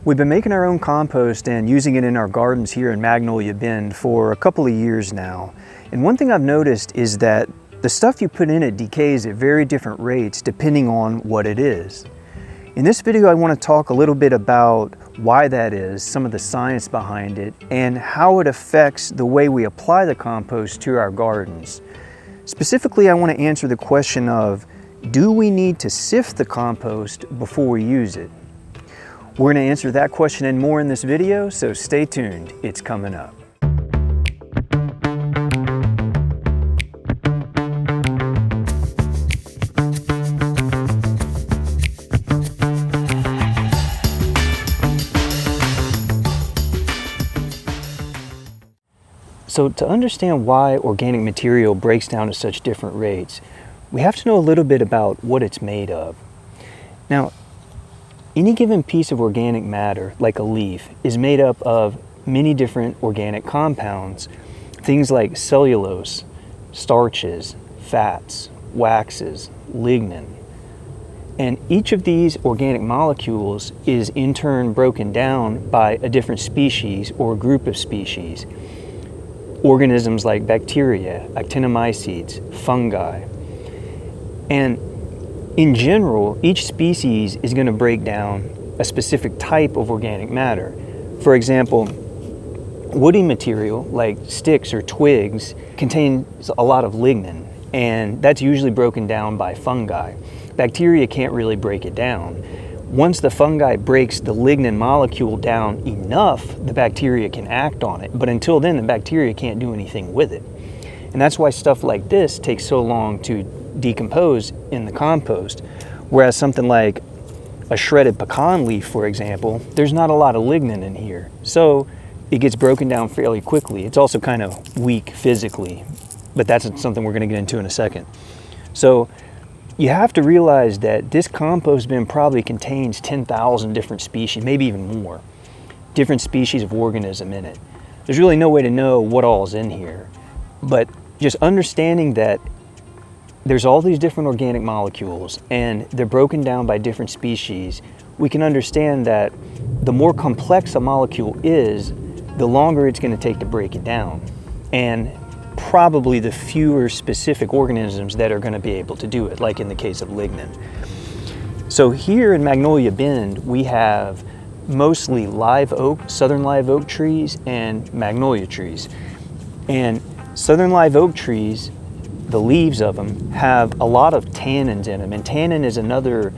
We've been making our own compost and using it in our gardens here in Magnolia Bend for a couple of years now. And one thing I've noticed is that the stuff you put in it decays at very different rates depending on what it is. In this video, I want to talk a little bit about why that is, some of the science behind it, and how it affects the way we apply the compost to our gardens. Specifically, I want to answer the question of, do we need to sift the compost before we use it? We're going to answer that question and more in this video, so stay tuned, it's coming up. So to understand why organic material breaks down at such different rates, we have to know a little bit about what it's made of. Now, any given piece of organic matter, like a leaf, is made up of many different organic compounds, things like cellulose, starches, fats, waxes, lignin. And each of these organic molecules is in turn broken down by a different species or group of species. Organisms like bacteria, actinomycetes, fungi. And in general, each species is going to break down a specific type of organic matter. For example, woody material like sticks or twigs contains a lot of lignin, and that's usually broken down by fungi. Bacteria can't really break it down. Once the fungi breaks the lignin molecule down enough, the bacteria can act on it, but until then the bacteria can't do anything with it. And that's why stuff like this takes so long to decompose in the compost, whereas something like a shredded pecan leaf, for example, there's not a lot of lignin in here, so it gets broken down fairly quickly. It's also kind of weak physically, but that's something we're going to get into in a second. So you have to realize that this compost bin probably contains 10,000 different species, maybe even more, different species of organism in it. There's really no way to know what all is in here, but just understanding that there's all these different organic molecules and they're broken down by different species, we can understand that the more complex a molecule is, the longer it's going to take to break it down, and probably the fewer specific organisms that are going to be able to do it, like in the case of lignin. So here in Magnolia Bend, we have mostly live oak, southern live oak trees and magnolia trees. And southern live oak trees, the leaves of them have a lot of tannins in them, and tannin is another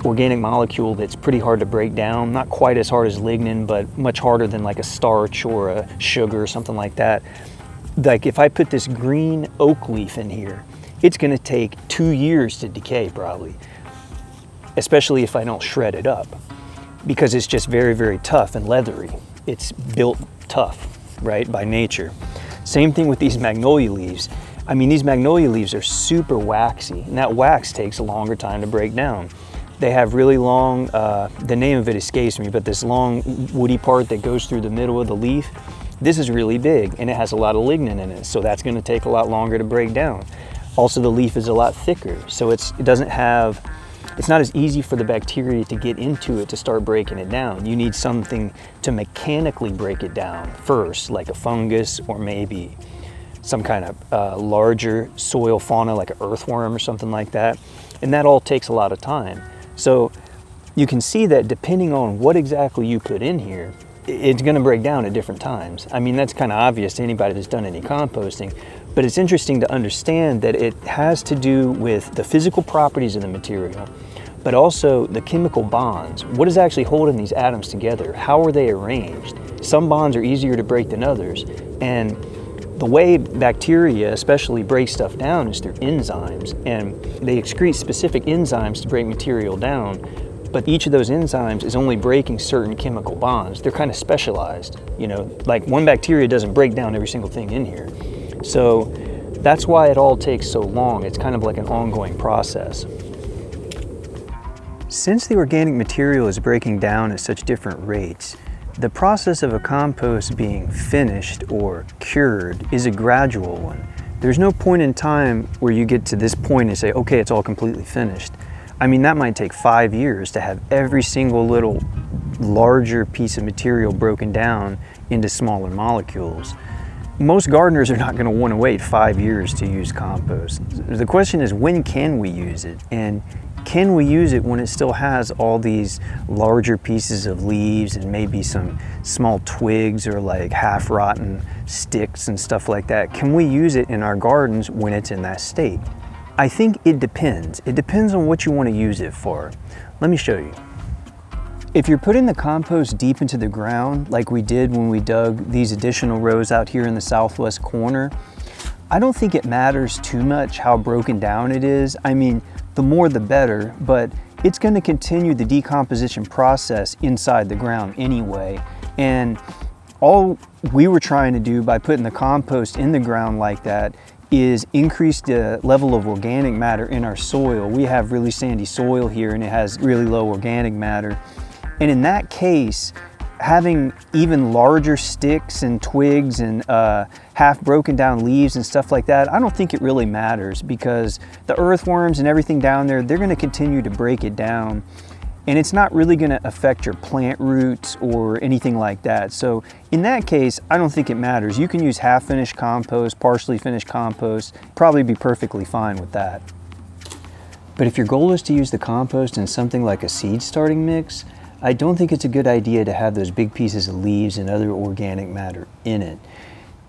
organic molecule that's pretty hard to break down, not quite as hard as lignin, but much harder than like a starch or a sugar or something like that. Like if I put this green oak leaf in here, it's going to take 2 years to decay probably, especially if I don't shred it up, because it's just very, very tough and leathery. It's built tough, right, by nature. Same thing with these magnolia leaves. I mean, these magnolia leaves are super waxy, and that wax takes a longer time to break down. They have really long, the name of it escapes me, but this long woody part that goes through the middle of the leaf, this is really big and it has a lot of lignin in it, so that's going to take a lot longer to break down. Also, the leaf is a lot thicker, so it's not as easy for the bacteria to get into it to start breaking it down. You need something to mechanically break it down first, like a fungus or maybe some kind of larger soil fauna like an earthworm or something like that. And that all takes a lot of time. So you can see that depending on what exactly you put in here, it's going to break down at different times. I mean, that's kind of obvious to anybody that's done any composting, but it's interesting to understand that it has to do with the physical properties of the material, but also the chemical bonds. What is actually holding these atoms together? How are they arranged? Some bonds are easier to break than others, and the way bacteria especially break stuff down is through enzymes, and they excrete specific enzymes to break material down, but each of those enzymes is only breaking certain chemical bonds. They're kind of specialized, you know, like one bacteria doesn't break down every single thing in here. So that's why it all takes so long. It's kind of like an ongoing process. Since the organic material is breaking down at such different rates, the process of a compost being finished or cured is a gradual one. There's no point in time where you get to this point and say, okay, it's all completely finished. I mean, that might take 5 years to have every single little larger piece of material broken down into smaller molecules. Most gardeners are not going to want to wait 5 years to use compost. The question is, when can we use it? And can we use it when it still has all these larger pieces of leaves and maybe some small twigs or like half rotten sticks and stuff like that? Can we use it in our gardens when it's in that state? I think it depends. It depends on what you want to use it for. Let me show you. If you're putting the compost deep into the ground, like we did when we dug these additional rows out here in the southwest corner, I don't think it matters too much how broken down it is. I mean, the more the better, but it's going to continue the decomposition process inside the ground anyway. And all we were trying to do by putting the compost in the ground like that is increase the level of organic matter in our soil. We have really sandy soil here and it has really low organic matter. And in that case, having even larger sticks and twigs and half broken down leaves and stuff like that, I don't think it really matters, because the earthworms and everything down there, they're going to continue to break it down. And it's not really going to affect your plant roots or anything like that. So in that case, I don't think it matters. You can use half finished compost, partially finished compost, probably be perfectly fine with that. But if your goal is to use the compost in something like a seed starting mix, I don't think it's a good idea to have those big pieces of leaves and other organic matter in it.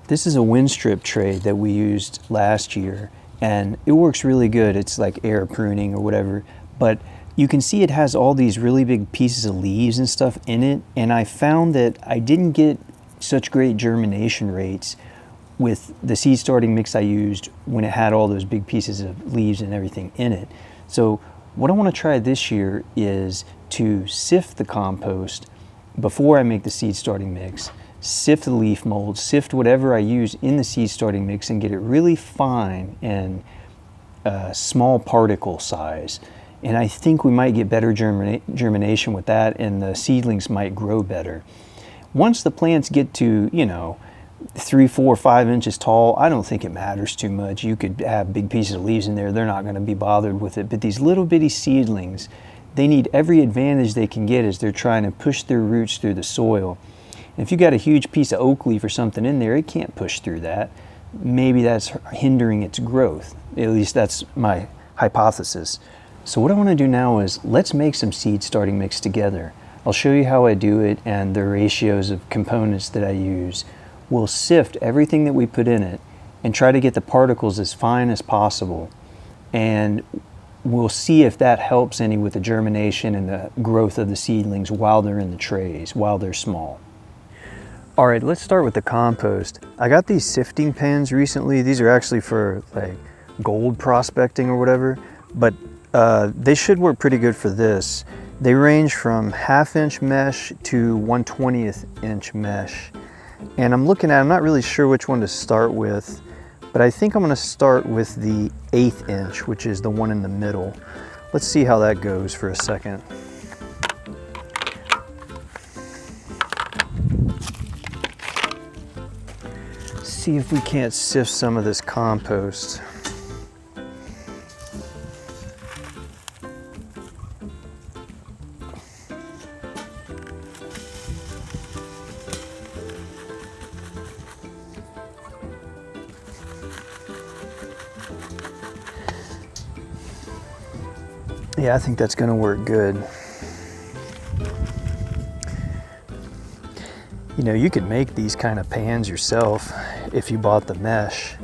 This is a wind strip tray that we used last year, and it works really good. It's like air pruning or whatever, but you can see it has all these really big pieces of leaves and stuff in it, and I found that I didn't get such great germination rates with the seed starting mix I used when it had all those big pieces of leaves and everything in it. So what I want to try this year is to sift the compost before I make the seed starting mix, sift the leaf mold, sift whatever I use in the seed starting mix, and get it really fine and small particle size. And I think we might get better germination with that, and the seedlings might grow better. Once the plants get to, 3, 4, 5 inches tall, I don't think it matters too much. You could have big pieces of leaves in there, they're not going to be bothered with it. But these little bitty seedlings, they need every advantage they can get as they're trying to push their roots through the soil. And if you got a huge piece of oak leaf or something in there, it can't push through that. Maybe that's hindering its growth. At least that's my hypothesis. So what I want to do now is let's make some seed starting mix together. I'll show you how I do it and the ratios of components that I use. We'll sift everything that we put in it and try to get the particles as fine as possible. And we'll see if that helps any with the germination and the growth of the seedlings while they're in the trays, while they're small. All right, let's start with the compost. I got these sifting pens recently. These are actually for like gold prospecting or whatever, but they should work pretty good for this. They range from 1/2 inch mesh to 1/20 inch mesh. And I'm not really sure which one to start with, but I think I'm going to start with the 1/8 inch, which is the one in the middle. Let's see how that goes for a second. See if we can't sift some of this compost. Yeah, I think that's going to work good. You could make these kind of pans yourself if you bought the mesh,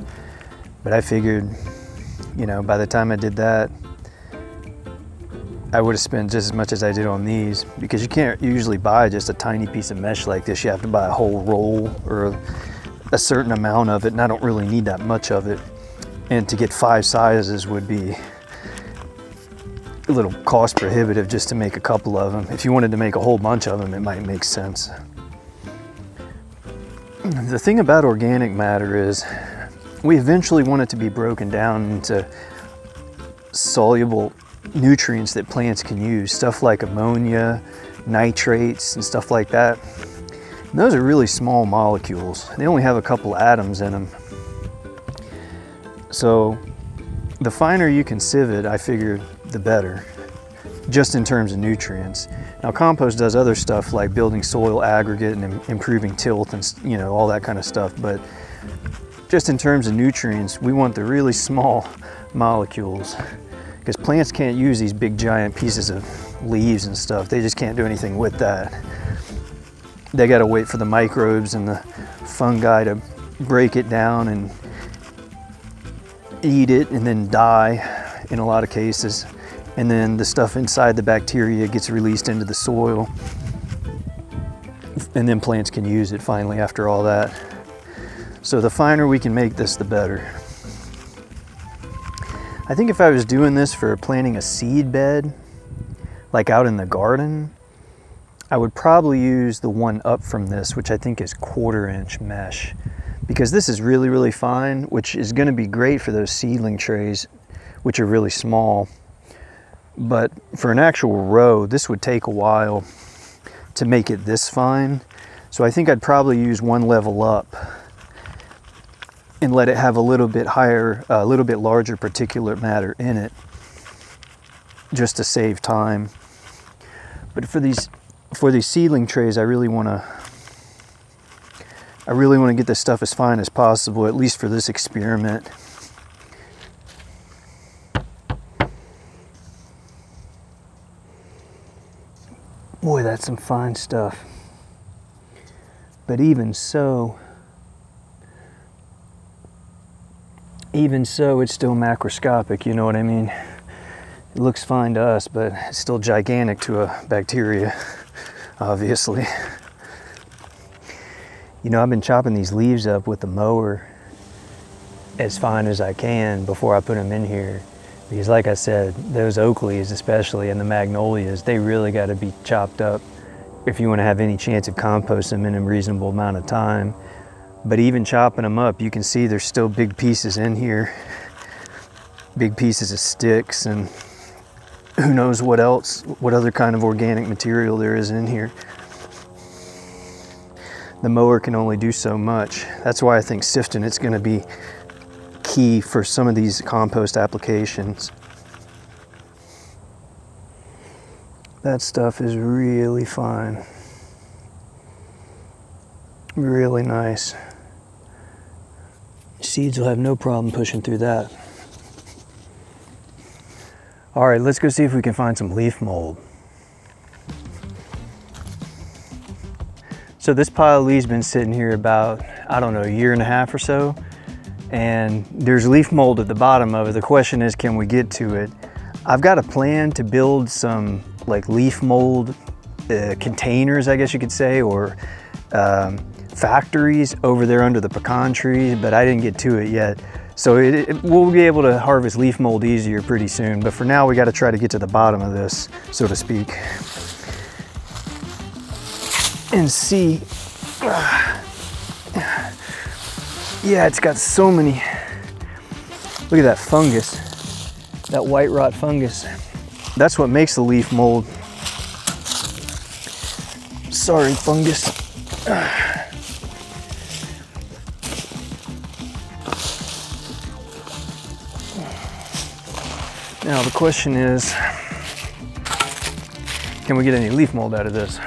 but I figured, by the time I did that, I would have spent just as much as I did on these, because you can't usually buy just a tiny piece of mesh like this. You have to buy a whole roll or a certain amount of it, and I don't really need that much of it. And to get 5 sizes would be a little cost prohibitive just to make a couple of them. If you wanted to make a whole bunch of them, it might make sense. The thing about organic matter is we eventually want it to be broken down into soluble nutrients that plants can use, stuff like ammonia, nitrates, and stuff like that. And those are really small molecules. They only have a couple atoms in them. So the finer you can sieve it, I figure the better. just in terms of nutrients. Now compost does other stuff like building soil aggregate and improving tilth and, you know, all that kind of stuff, but just in terms of nutrients, we want the really small molecules, because plants can't use these big giant pieces of leaves and stuff. They just can't do anything with that. They got to wait for the microbes and the fungi to break it down and eat it and then die in a lot of cases. And then the stuff inside the bacteria gets released into the soil. And then plants can use it finally after all that. So the finer we can make this, the better. I think if I was doing this for planting a seed bed, like out in the garden, I would probably use the one up from this, which I think is 1/4 inch mesh, because this is really, really fine, which is going to be great for those seedling trays, which are really small. But for an actual row, this would take a while to make it this fine. So I think I'd probably use one level up and let it have a little bit higher, a little bit larger particulate matter in it, just to save time. But for these seedling trays, I really want to get this stuff as fine as possible, at least for this experiment. Boy, that's some fine stuff. But even so, it's still macroscopic, you know what I mean? It looks fine to us, but it's still gigantic to a bacteria, obviously. You know, I've been chopping these leaves up with the mower as fine as I can before I put them in here. Because like I said, those oak leaves especially and the magnolias, they really got to be chopped up if you want to have any chance of composting them in a reasonable amount of time. But even chopping them up, you can see there's still big pieces in here, big pieces of sticks, and who knows what else, what other kind of organic material there is in here. The mower can only do so much. That's why I think sifting it's going to be key for some of these compost applications. That stuff is really fine. Really nice. Seeds will have no problem pushing through that. All right, let's go see if we can find some leaf mold. So this pile of leaves has been sitting here about, I don't know, 1.5 years or so, and there's leaf mold at the bottom of it. The question is, can we get to it? I've got a plan to build some like leaf mold containers, I guess you could say, or factories over there under the pecan trees, but I didn't get to it yet. So we'll be able to harvest leaf mold easier pretty soon, but for now we got to try to get to the bottom of this, so to speak, and see. Yeah, it's got so many. Look at that fungus, that white rot fungus. That's what makes the leaf mold. Sorry, fungus. Now the question is, can we get any leaf mold out of this?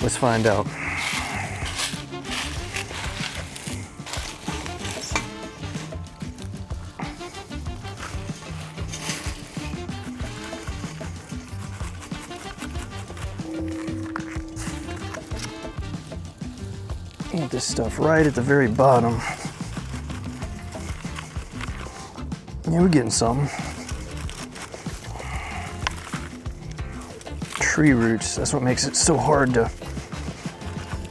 Let's find out. Want this stuff right at the very bottom. Yeah, we're getting some. Tree roots, that's what makes it so hard to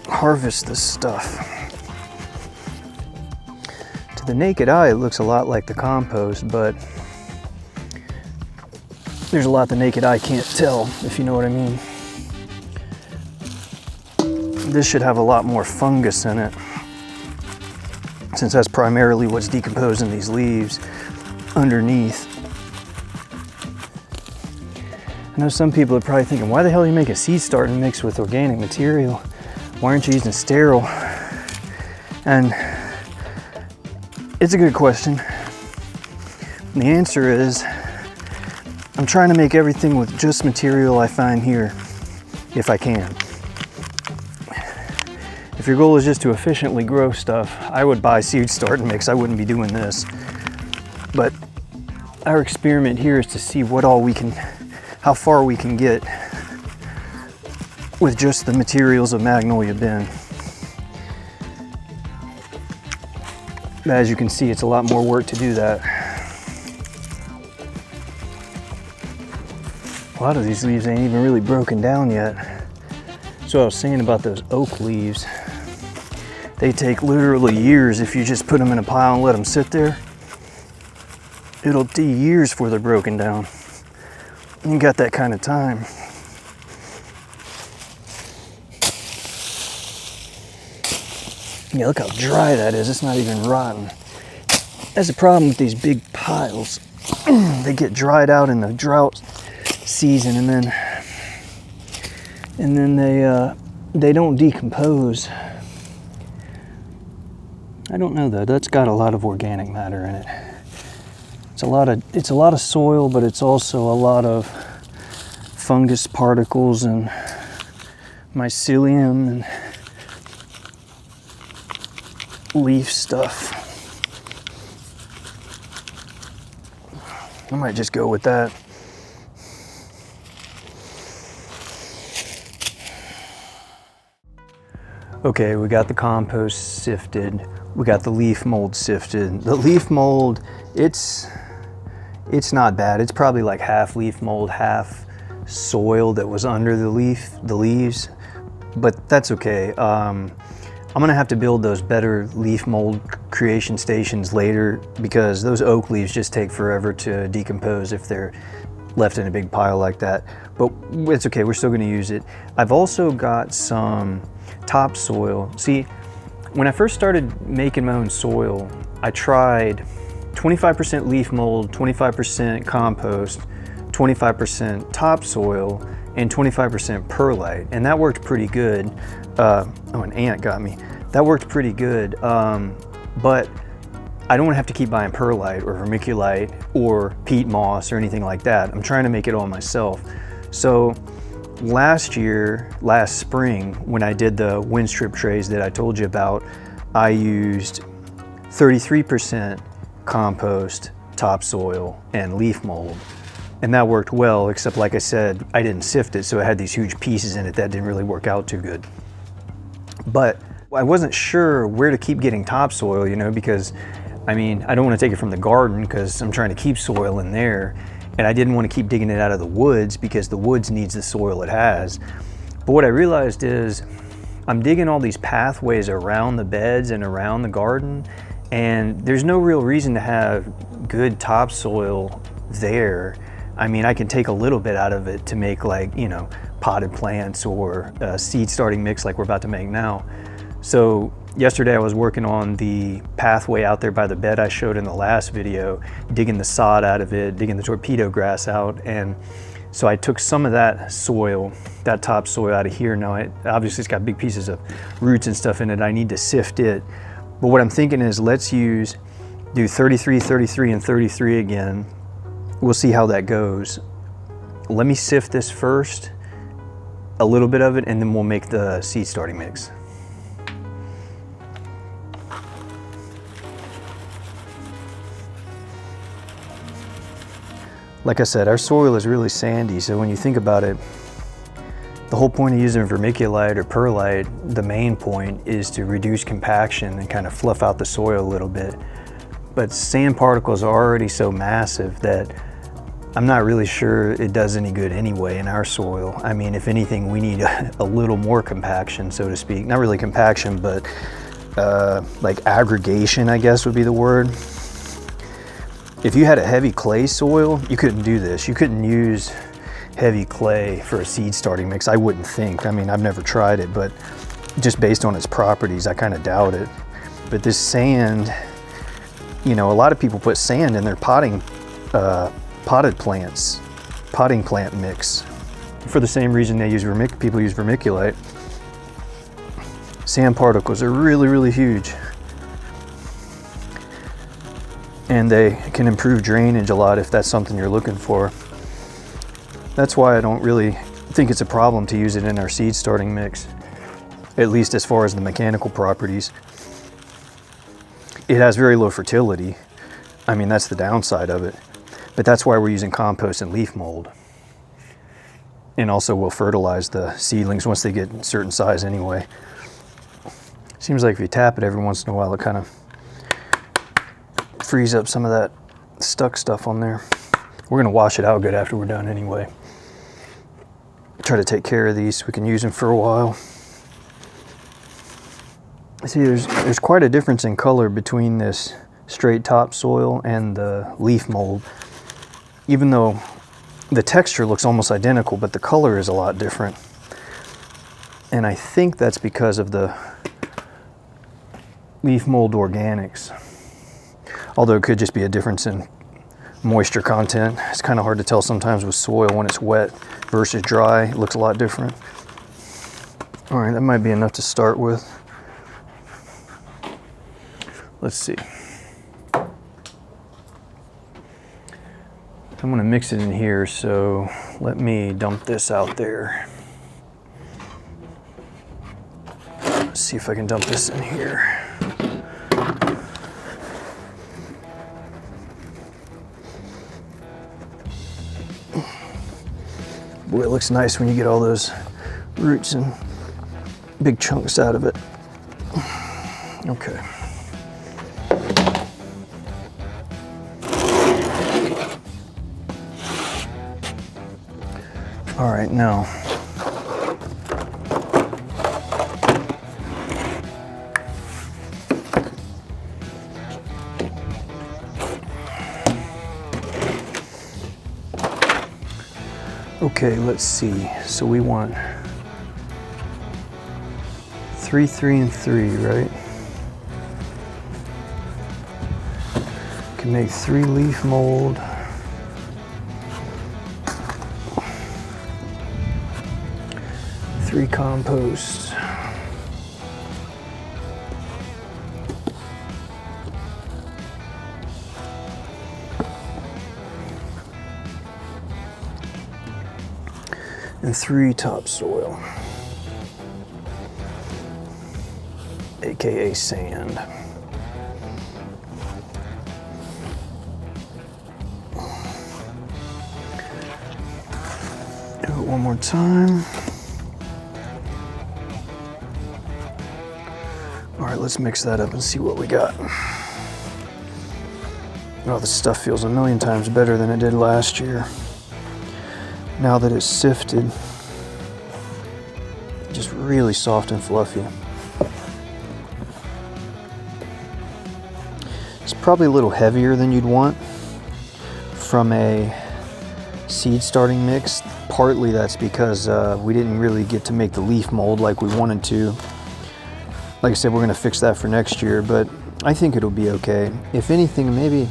harvest this stuff. To the naked eye, it looks a lot like the compost, but there's a lot the naked eye can't tell, if you know what I mean. This should have a lot more fungus in it, since that's primarily what's decomposing these leaves underneath. I know some people are probably thinking, why the hell do you make a seed starting mix with organic material? Why aren't you using sterile? And it's a good question. And the answer is, I'm trying to make everything with just material I find here, if I can. If your goal is just to efficiently grow stuff, I would buy seed start mix. I wouldn't be doing this. But our experiment here is to see what all we can, how far we can get with just the materials of Magnolia Bin. As you can see, it's a lot more work to do that. A lot of these leaves ain't even really broken down yet. So I was saying about those oak leaves, they take literally years if you just put them in a pile and let them sit there. It'll be years before they're broken down. You got that kind of time. Yeah, look how dry that is. It's not even rotten. That's the problem with these big piles. They get dried out in the drought season, and then they don't decompose. I don't know though. That's got a lot of organic matter in it. It's a lot of soil, but it's also a lot of fungus particles and mycelium and leaf stuff. I might just go with that. Okay, we got the compost sifted. We got the leaf mold sifted. The leaf mold, it's not bad. It's probably like half leaf mold, half soil that was under the leaves, but that's okay. I'm gonna have to build those better leaf mold creation stations later because those oak leaves just take forever to decompose if they're left in a big pile like that. But it's okay, we're still gonna use it. I've also got some topsoil. See, when I first started making my own soil, I tried 25% leaf mold, 25% compost, 25% topsoil, and 25% perlite, and that worked pretty good. Oh, an ant got me. That worked pretty good, but I don't want to have to keep buying perlite or vermiculite or peat moss or anything like that. I'm trying to make it all myself. So last spring, when I did the wind strip trays that I told you about, I used 33% compost, topsoil, and leaf mold. And that worked well, except like I said, I didn't sift it, so it had these huge pieces in it that didn't really work out too good. But I wasn't sure where to keep getting topsoil, you know, because I mean, I don't want to take it from the garden because I'm trying to keep soil in there. And I didn't want to keep digging it out of the woods because the woods needs the soil it has. But what I realized is I'm digging all these pathways around the beds and around the garden, and there's no real reason to have good topsoil there. I mean, I can take a little bit out of it to make, like, you know, potted plants or a seed starting mix like we're about to make now. So yesterday I was working on the pathway out there by the bed I showed in the last video, digging the sod out of it, digging the torpedo grass out. And so I took some of that soil, that topsoil out of here. Now, obviously it's got big pieces of roots and stuff in it. I need to sift it. But what I'm thinking is let's do 33, 33, and 33 again. We'll see how that goes. Let me sift this first, a little bit of it, and then we'll make the seed starting mix. Like I said, our soil is really sandy, so when you think about it, the whole point of using vermiculite or perlite, the main point is to reduce compaction and kind of fluff out the soil a little bit. But sand particles are already so massive that I'm not really sure it does any good anyway in our soil. I mean, if anything, we need a little more compaction, so to speak. Not really compaction, but like aggregation, I guess would be the word. If you had a heavy clay soil, you couldn't do this. You couldn't use heavy clay for a seed starting mix, I wouldn't think. I mean, I've never tried it, but just based on its properties, I kind of doubt it. But this sand, you know, a lot of people put sand in their potting plant mix for the same reason they use people use vermiculite. Sand particles are really, really huge, and they can improve drainage a lot if that's something you're looking for. That's why I don't really think it's a problem to use it in our seed starting mix, at least as far as the mechanical properties. It has very low fertility. I mean, that's the downside of it. But that's why we're using compost and leaf mold. And also we'll fertilize the seedlings once they get a certain size anyway. Seems like if you tap it every once in a while, it kind of frees up some of that stuck stuff on there. We're gonna wash it out good after we're done anyway. Try to take care of these so we can use them for a while. See, there's quite a difference in color between this straight topsoil and the leaf mold. Even though the texture looks almost identical, but the color is a lot different. And I think that's because of the leaf mold organics. Although it could just be a difference in moisture content. It's kind of hard to tell sometimes with soil when it's wet versus dry. It looks a lot different. All right, that might be enough to start with. Let's see. I'm gonna mix it in here, so let me dump this out there. Let's see if I can dump this in here. Boy, it looks nice when you get all those roots and big chunks out of it. Okay. All right, now. Okay, let's see. So we want 3, 3, and 3, right? Can make 3 leaf mold. Three compost. And 3 topsoil, aka sand. Do it one more time. All right, let's mix that up and see what we got. Oh, this stuff feels a million times better than it did last year. Now that it's sifted, just really soft and fluffy. It's probably a little heavier than you'd want from a seed starting mix. Partly that's because we didn't really get to make the leaf mold like we wanted to. Like I said, we're gonna fix that for next year, but I think it'll be okay. If anything, maybe,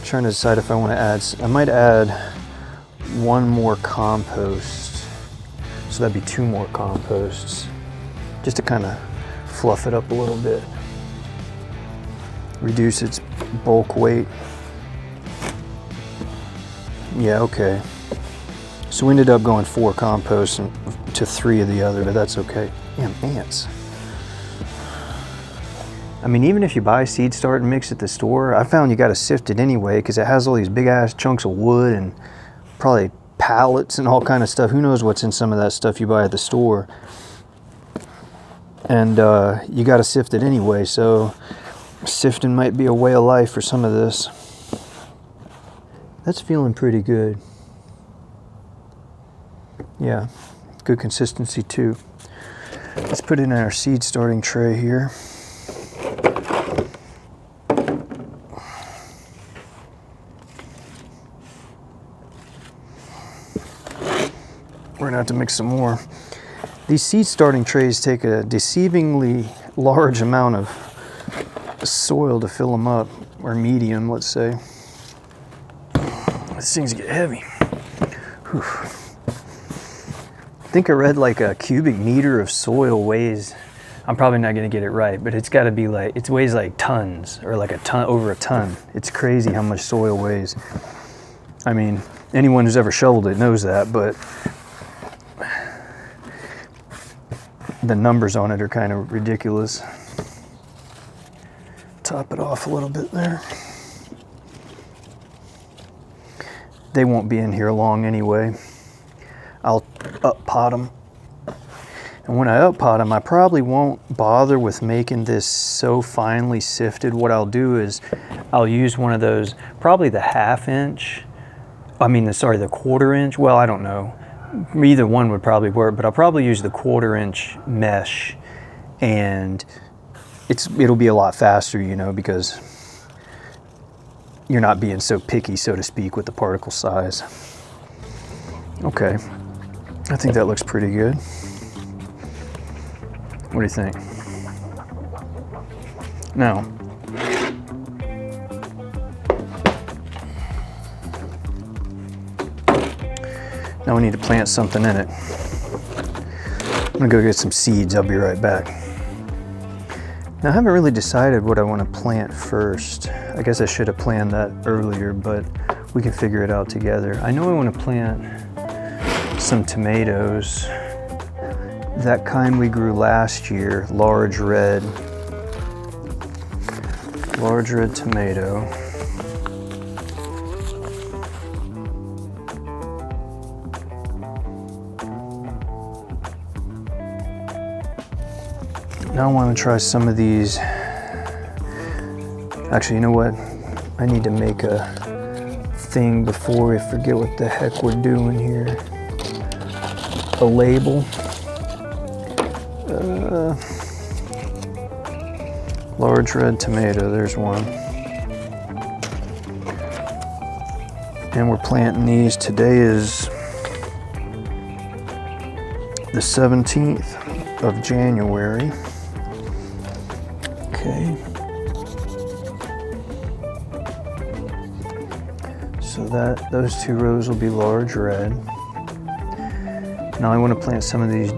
trying to decide if I want to add, I might add 1 more compost. So that'd be 2 more composts, just to kind of fluff it up a little bit. Reduce its bulk weight. Yeah, okay. So we ended up going 4 composts to 3 of the other, but that's okay. Damn, ants. I mean, even if you buy seed start and mix at the store, I found you got to sift it anyway because it has all these big ass chunks of wood and probably pallets and all kind of stuff. Who knows what's in some of that stuff you buy at the store. And you got to sift it anyway, so sifting might be a way of life for some of this. That's feeling pretty good. Yeah, good consistency too. Let's put it in our seed starting tray here. We're gonna have to mix some more. These seed starting trays take a deceivingly large amount of soil to fill them up, or medium, let's say. These things get heavy. Whew. I think I read like a cubic meter of soil weighs, I'm probably not gonna get it right, but it's gotta be like, it weighs like tons, or like a ton, over a ton. It's crazy how much soil weighs. I mean, anyone who's ever shoveled it knows that, but the numbers on it are kind of ridiculous. Top it off a little bit there. They won't be in here long anyway. I'll up pot them. And when I up pot them, I probably won't bother with making this so finely sifted. What I'll do is I'll use one of those, probably the the quarter inch. Well, I don't know. Either one would probably work, but I'll probably use the 1/4 inch mesh, and it'll be a lot faster, you know, because you're not being so picky, so to speak, with the particle size. Okay, I think that looks pretty good. What do you think? Now, we need to plant something in it. I'm gonna go get some seeds. I'll be right back. Now, I haven't really decided what I want to plant first. I guess I should have planned that earlier, but we can figure it out together. I know I want to plant some tomatoes. That kind we grew last year, large red tomato. Now I want to try some of these. Actually, you know what? I need to make a thing before we forget what the heck we're doing here. A label. Large red tomato, there's one. And we're planting these. Today is the 17th of January. Okay. So those 2 rows will be large red. Now I want to plant some of these.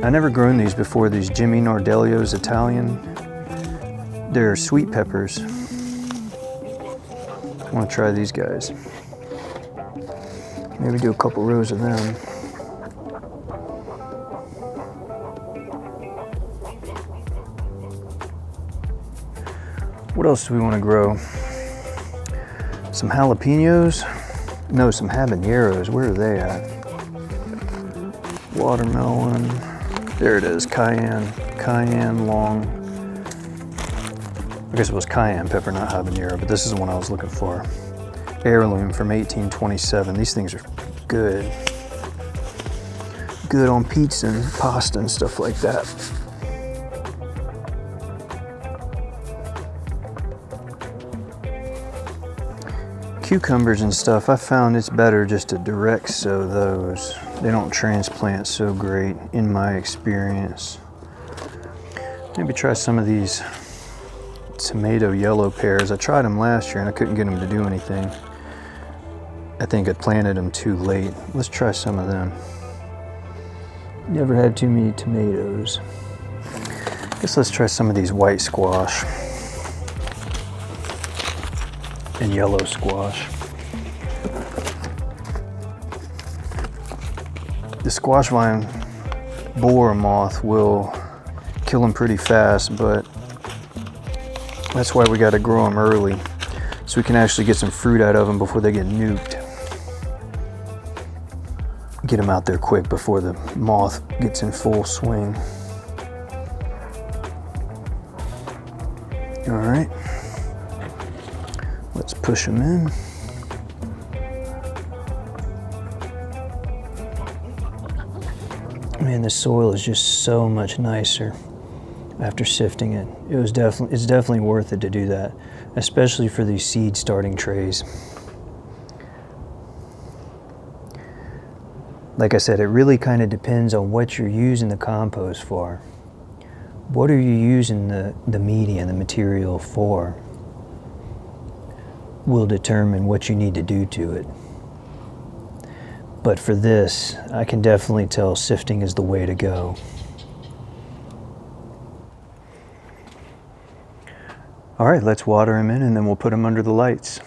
I never grown these before, these Jimmy Nardellio's Italian. They're sweet peppers. I want to try these guys. Maybe do a couple rows of them. What else do we want to grow? Some jalapenos? No, some habaneros. Where are they at? Watermelon. There it is, cayenne long. I guess it was cayenne pepper, not habanero, but this is the one I was looking for. Heirloom from 1827. These things are good. Good on pizza and pasta and stuff like that. Cucumbers and stuff, I found it's better just to direct sow those. They don't transplant so great in my experience. Maybe try some of these tomato yellow pears. I tried them last year and I couldn't get them to do anything. I think I planted them too late. Let's try some of them. Never had too many tomatoes. Guess let's try some of these white squash and yellow squash. The squash vine borer moth will kill them pretty fast, but that's why we got to grow them early so we can actually get some fruit out of them before they get nuked. Get them out there quick before the moth gets in full swing. All right. Let's push them in. Man, the soil is just so much nicer after sifting it. It's definitely worth it to do that, especially for these seed starting trays. Like I said, it really kind of depends on what you're using the compost for. What are you using the media, the material for? Will determine what you need to do to it. But for this, I can definitely tell sifting is the way to go. All right, let's water them in and then we'll put them under the lights.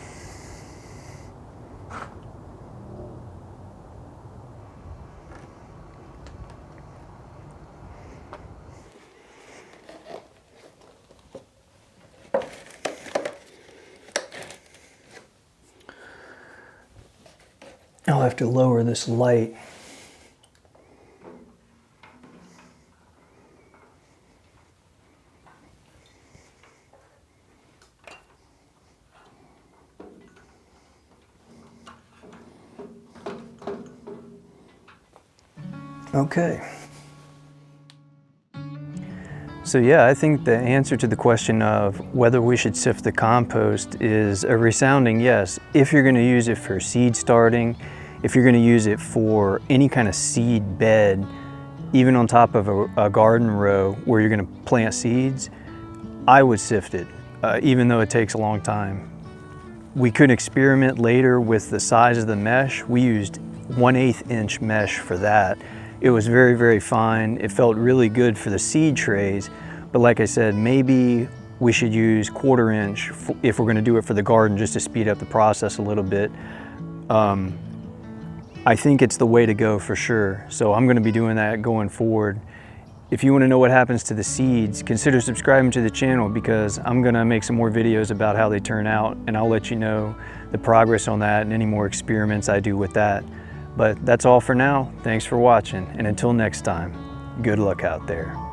I'll have to lower this light. Okay. So yeah, I think the answer to the question of whether we should sift the compost is a resounding yes. If you're going to use it for seed starting, if you're going to use it for any kind of seed bed, even on top of a garden row where you're going to plant seeds, I would sift it, even though it takes a long time. We could experiment later with the size of the mesh. We used 1/8 inch mesh for that. It was very, very fine. It felt really good for the seed trays, but like I said, maybe we should use 1/4 inch if we're gonna do it for the garden, just to speed up the process a little bit. I think it's the way to go for sure. So I'm gonna be doing that going forward. If you wanna know what happens to the seeds, consider subscribing to the channel, because I'm gonna make some more videos about how they turn out, and I'll let you know the progress on that and any more experiments I do with that. But that's all for now. Thanks for watching, and until next time, good luck out there.